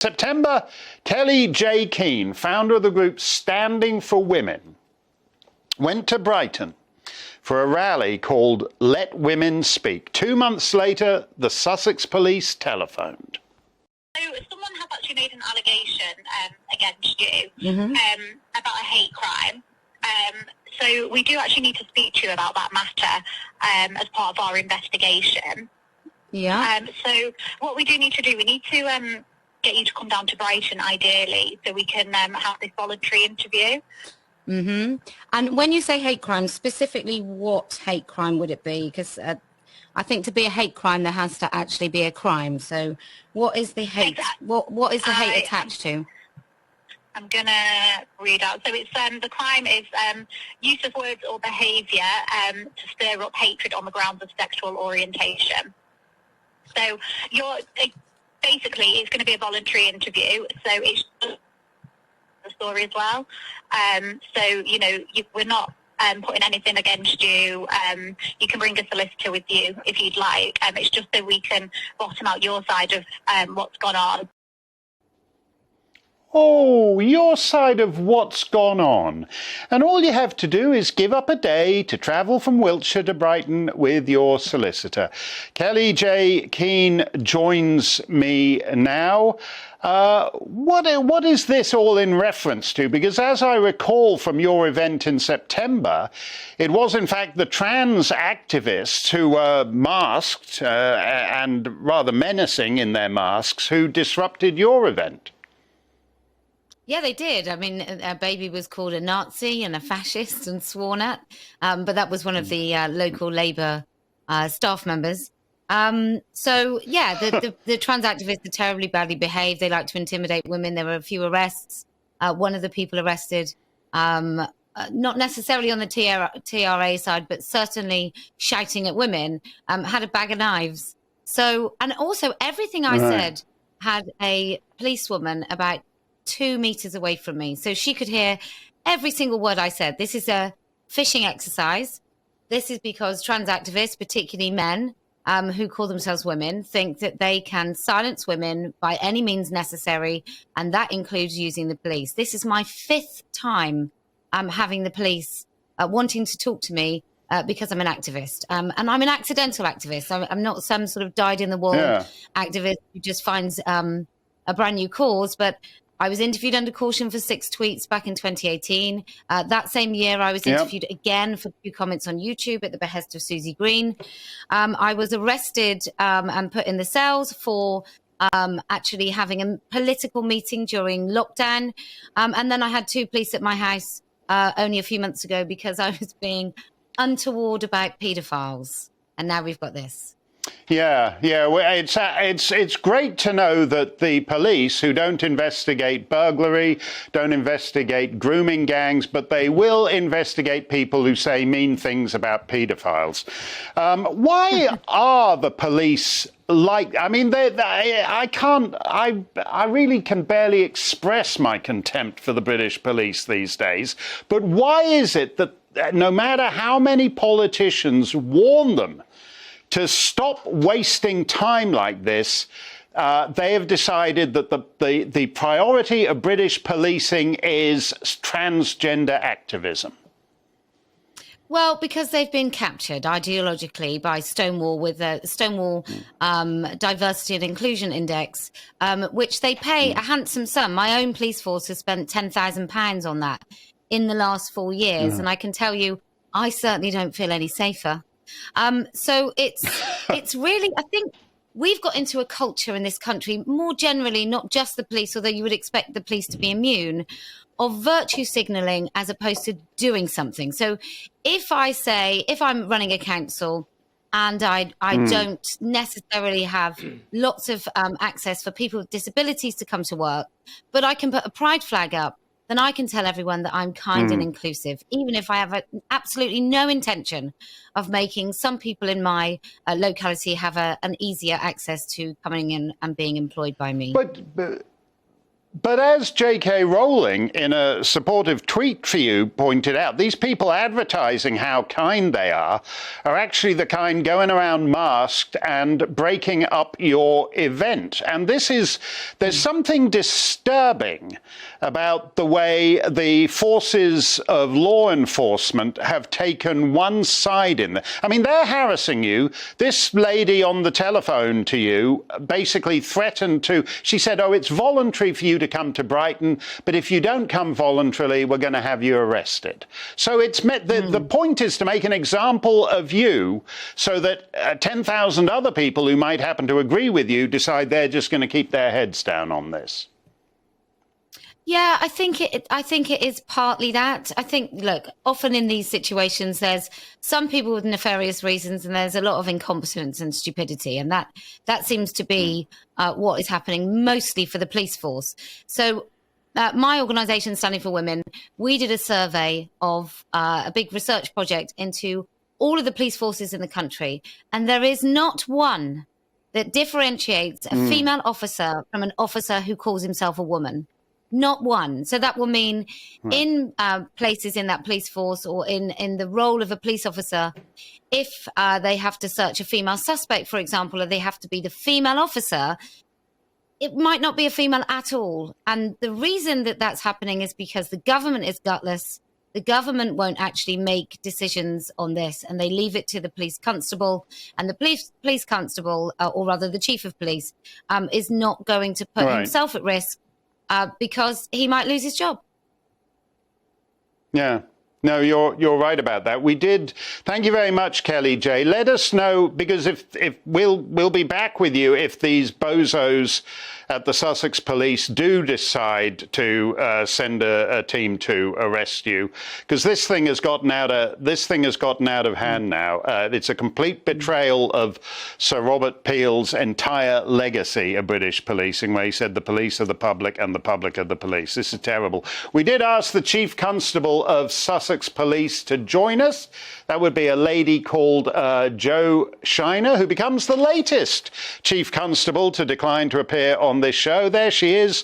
September, Kellie-Jay Keen, founder of the group Standing for Women, went to Brighton for a rally called Let Women Speak. 2 months later, the Sussex police telephoned. So someone has actually made an allegation against you about a hate crime. So we do actually need to speak to you about that matter as part of our investigation. Yeah. So what we do need to do, we need to get you to come down to Brighton, ideally, so we can have this voluntary interview. And when you say hate crime, specifically what hate crime would it be? Because I think to be a hate crime, there has to actually be a crime. So what is the hate? What is the hate attached to? I'm going to read out. So it's the crime is use of words or behaviour to stir up hatred on the grounds of sexual orientation. So basically, it's going to be a voluntary interview. So it's the story as well. So, you know, we're not putting anything against you. You can bring a solicitor with you if you'd like. It's just so we can bottom out your side of what's gone on. Oh, your side of what's gone on. And all you have to do is give up a day to travel from Wiltshire to Brighton with your solicitor. Kellie-Jay Keen joins me now. What is this all in reference to? Because as I recall from your event in September, it was in fact the trans activists who were masked and rather menacing in their masks who disrupted your event. Yeah, they did. I mean, a baby was called a Nazi and a fascist and sworn at, but that was one of the local Labour staff members. So, yeah, the trans activists are terribly badly behaved. They like to intimidate women. There were a few arrests. One of the people arrested, not necessarily on the TRA side, but certainly shouting at women, had a bag of knives. So, and also everything I said had a policewoman about 2 meters away from me, so she could hear every single word I said. This is a phishing exercise. This is because trans activists, particularly men who call themselves women, think that they can silence women by any means necessary, and that includes using the police. This is my 5th time having the police wanting to talk to me because I'm an activist, and I'm an accidental activist. I'm not some sort of dyed-in-the-wool activist who just finds a brand new cause, but I was interviewed under caution for 6 tweets back in 2018. That same year, I was interviewed again for 2 comments on YouTube at the behest of Susie Green. I was arrested and put in the cells for actually having a political meeting during lockdown. And then I had 2 police at my house only a few months ago because I was being untoward about paedophiles. And now we've got this. Yeah. Well, it's great to know that the police, who don't investigate burglary, don't investigate grooming gangs, but they will investigate people who say mean things about paedophiles. Why are the police like? I mean, I really can barely express my contempt for the British police these days. But why is it that no matter how many politicians warn them to stop wasting time like this, they have decided that the priority of British policing is transgender activism? Well, because they've been captured ideologically by Stonewall with the Stonewall Diversity and Inclusion Index, which they pay a handsome sum. My own police force has spent £10,000 on that in the last 4 years. And I can tell you, I certainly don't feel any safer. So it's really, I think we've got into a culture in this country more generally, not just the police, although you would expect the police to be immune, of virtue signalling as opposed to doing something. So if I'm running a council and I don't necessarily have lots of access for people with disabilities to come to work, but I can put a pride flag up, then I can tell everyone that I'm kind and inclusive, even if I have absolutely no intention of making some people in my locality have an easier access to coming in and being employed by me. But as J.K. Rowling, in a supportive tweet for you, pointed out, these people advertising how kind they are actually the kind going around masked and breaking up your event. And there's something disturbing about the way the forces of law enforcement have taken one side in it. I mean, they're harassing you. This lady on the telephone to you basically threatened to, she said, oh, it's voluntary for you to come to Brighton, but if you don't come voluntarily, we're going to have you arrested. So it's the point is to make an example of you so that 10,000 other people who might happen to agree with you decide they're just going to keep their heads down on this. Yeah, I think it is partly that. I think, look, often in these situations, there's some people with nefarious reasons, and there's a lot of incompetence and stupidity, and that seems to be what is happening mostly for the police force. So, my organisation, Standing for Women, we did a survey of a big research project into all of the police forces in the country, and there is not one that differentiates a female officer from an officer who calls himself a woman. Not one. So that will mean in places in that police force or in the role of a police officer, if they have to search a female suspect, for example, or they have to be the female officer, it might not be a female at all. And the reason that that's happening is because the government is gutless. The government won't actually make decisions on this, and they leave it to the police constable. And the police constable, or rather the chief of police, is not going to put himself at risk because he might lose his job. Yeah. No, you're right about that. We did. Thank you very much, Kellie-Jay. Let us know, because if we'll be back with you if these bozos at the Sussex police do decide to send a team to arrest you, because this thing has gotten out of hand now. It's a complete betrayal of Sir Robert Peel's entire legacy of British policing, where he said the police are the public and the public are the police. This is terrible. We did ask the Chief Constable of Sussex Police to join us. That would be a lady called Jo Shiner, who becomes the latest Chief Constable to decline to appear on this show. There she is.